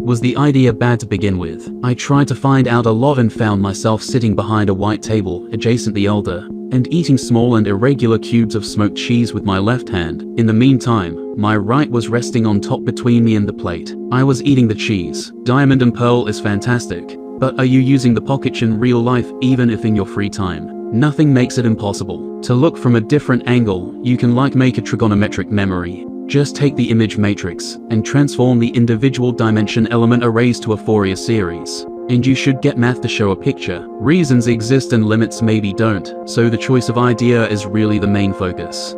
Was the idea bad to begin with? I tried to find out a lot and found myself sitting behind a white table, adjacent the elder, and eating small and irregular cubes of smoked cheese with my left hand. In the meantime, my right was resting on top between me and the plate. I was eating the cheese. Diamond and Pearl is fantastic, but are you using the pocket in real life, even if in your free time? Nothing makes it impossible. To look from a different angle, you can make a trigonometric memory. Just take the image matrix and transform the individual dimension element arrays to a Fourier series. And you should get math to show a picture. Reasons exist and limits maybe don't, so the choice of idea is really the main focus.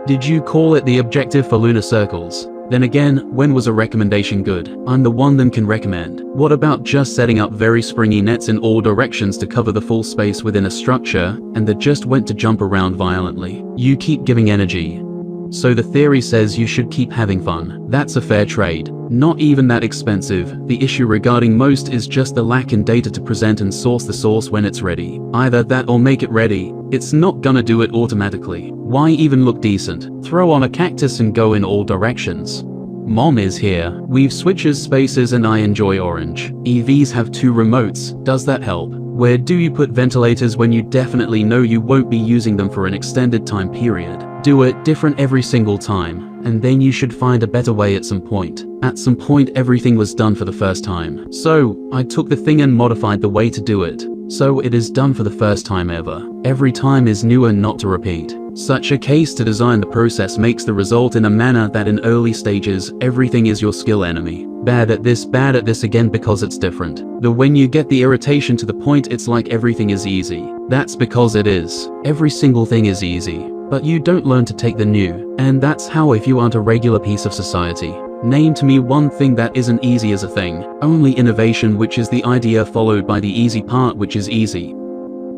Did you call it the objective for lunar circles? Then again, when was a recommendation good? I'm the one that can recommend. What about just setting up very springy nets in all directions to cover the full space within a structure, and that just went to jump around violently? You keep giving energy. So the theory says you should keep having fun. That's a fair trade. Not even that expensive. The issue regarding most is just the lack in data to present and source the source when it's ready. Either that or make it ready. It's not gonna do it automatically. Why even look decent? Throw on a cactus and go in all directions. Mom is here. We've switches, spaces, and I enjoy orange. EVs have 2 remotes. Does that help? Where do you put ventilators when you definitely know you won't be using them for an extended time period? Do it different every single time, and then you should find a better way at some point. At some point everything was done for the first time. So, I took the thing and modified the way to do it. So it is done for the first time ever. Every time is new and not to repeat. Such a case to design the process makes the result in a manner that in early stages, everything is your skill enemy. Bad at this again because it's different. When you get the irritation to the point it's like everything is easy. That's because it is. Every single thing is easy. But you don't learn to take the new. And that's how if you aren't a regular piece of society. Name to me one thing that isn't easy as a thing. Only innovation, which is the idea followed by the easy part, which is easy.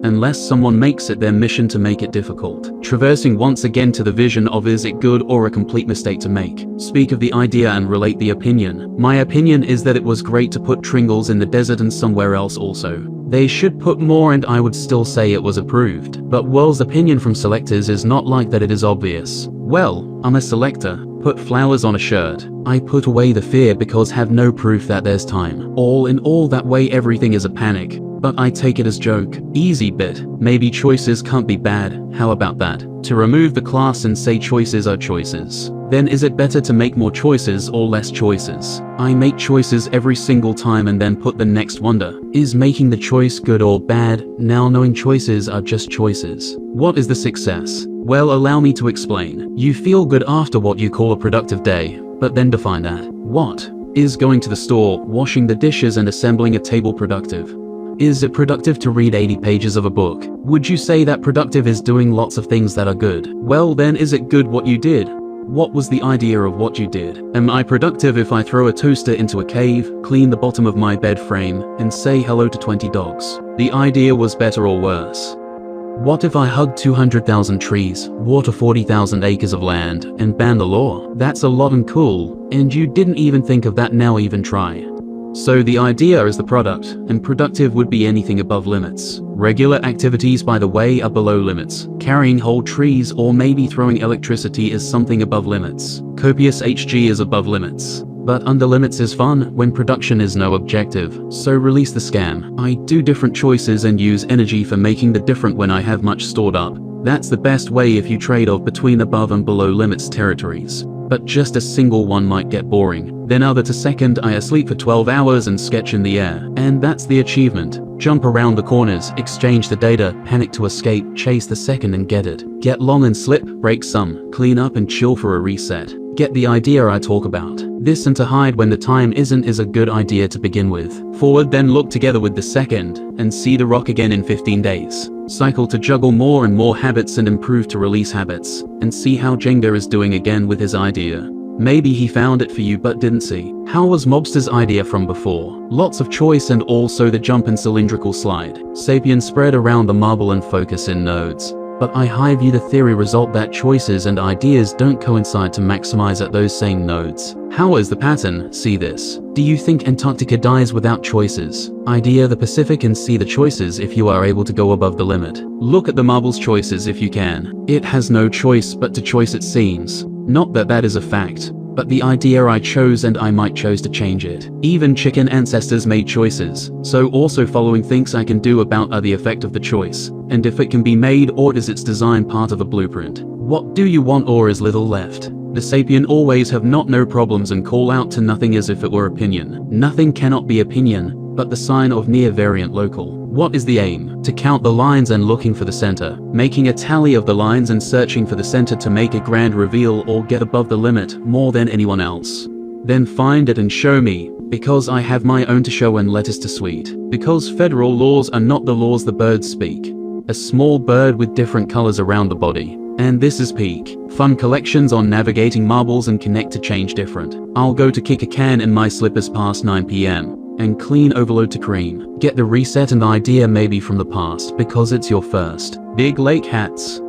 Unless someone makes it their mission to make it difficult. Traversing once again to the vision of is it good or a complete mistake to make. Speak of the idea and relate the opinion. My opinion is that it was great to put Tringles in the desert and somewhere else also. They should put more and I would still say it was approved. But world's opinion from selectors is not like that, it is obvious. Well, I'm a selector. Put flowers on a shirt. I put away the fear because have no proof that there's time. All in all that way everything is a panic. But I take it as joke. Easy bit. Maybe choices can't be bad. How about that? To remove the class and say choices are choices. Then is it better to make more choices or less choices? I make choices every single time and then put the next wonder. Is making the choice good or bad? Now knowing choices are just choices. What is the success? Well, allow me to explain. You feel good after what you call a productive day, but then define that. What? Is going to the store, washing the dishes and assembling a table productive? Is it productive to read 80 pages of a book? Would you say that productive is doing lots of things that are good? Well then, is it good what you did? What was the idea of what you did? Am I productive if I throw a toaster into a cave, clean the bottom of my bed frame, and say hello to 20 dogs? The idea was better or worse? What if I hugged 200,000 trees, water 40,000 acres of land, and ban the law? That's a lot and cool, and you didn't even think of that, now even try. So the idea is the product, and productive would be anything above limits. Regular activities, by the way, are below limits. Carrying whole trees or maybe throwing electricity is something above limits. Copious HG is above limits. But under limits is fun when production is no objective. So release the scam. I do different choices and use energy for making the different when I have much stored up. That's the best way if you trade off between above and below limits territories. But just a single one might get boring. Then other to second, I asleep for 12 hours and sketch in the air. And that's the achievement. Jump around the corners, exchange the data, panic to escape, chase the second and get it. Get long and slip, break some, clean up and chill for a reset. Get the idea I talk about. This and to hide when the time isn't is a good idea to begin with. Forward then look together with the second, and see the rock again in 15 days. Cycle to juggle more and more habits and improve to release habits, and see how Jenga is doing again with his idea. Maybe he found it for you but didn't see. How was Mobster's idea from before? Lots of choice and also the jump and cylindrical slide. Sapien spread around the marble and focus in nodes. But I high view the theory result that choices and ideas don't coincide to maximize at those same nodes. How is the pattern? See this. Do you think Antarctica dies without choices? Idea the Pacific and see the choices if you are able to go above the limit. Look at the marble's choices if you can. It has no choice but to choice, it seems. Not that that is a fact. but the idea I chose, and I might chose to change it. Even chicken ancestors made choices, so also following things I can do about are the effect of the choice, and if it can be made, or is its design part of a blueprint. What do you want, or is little left? The sapient always have not no problems and call out to nothing as if it were opinion. Nothing cannot be opinion, but the sign of near variant local. What is the aim? To count the lines and looking for the center, making a tally of the lines and searching for the center to make a grand reveal or get above the limit more than anyone else. Then find it and show me, because I have my own to show and letters to sweet. Because federal laws are not the laws the birds speak. A small bird with different colors around the body. And this is peak. Fun collections on navigating marbles and connect to change different. I'll go to kick a can in my slippers past 9 p.m. and clean overload to cream. Get the reset and idea maybe from the past because it's your first. Big Lake Hats.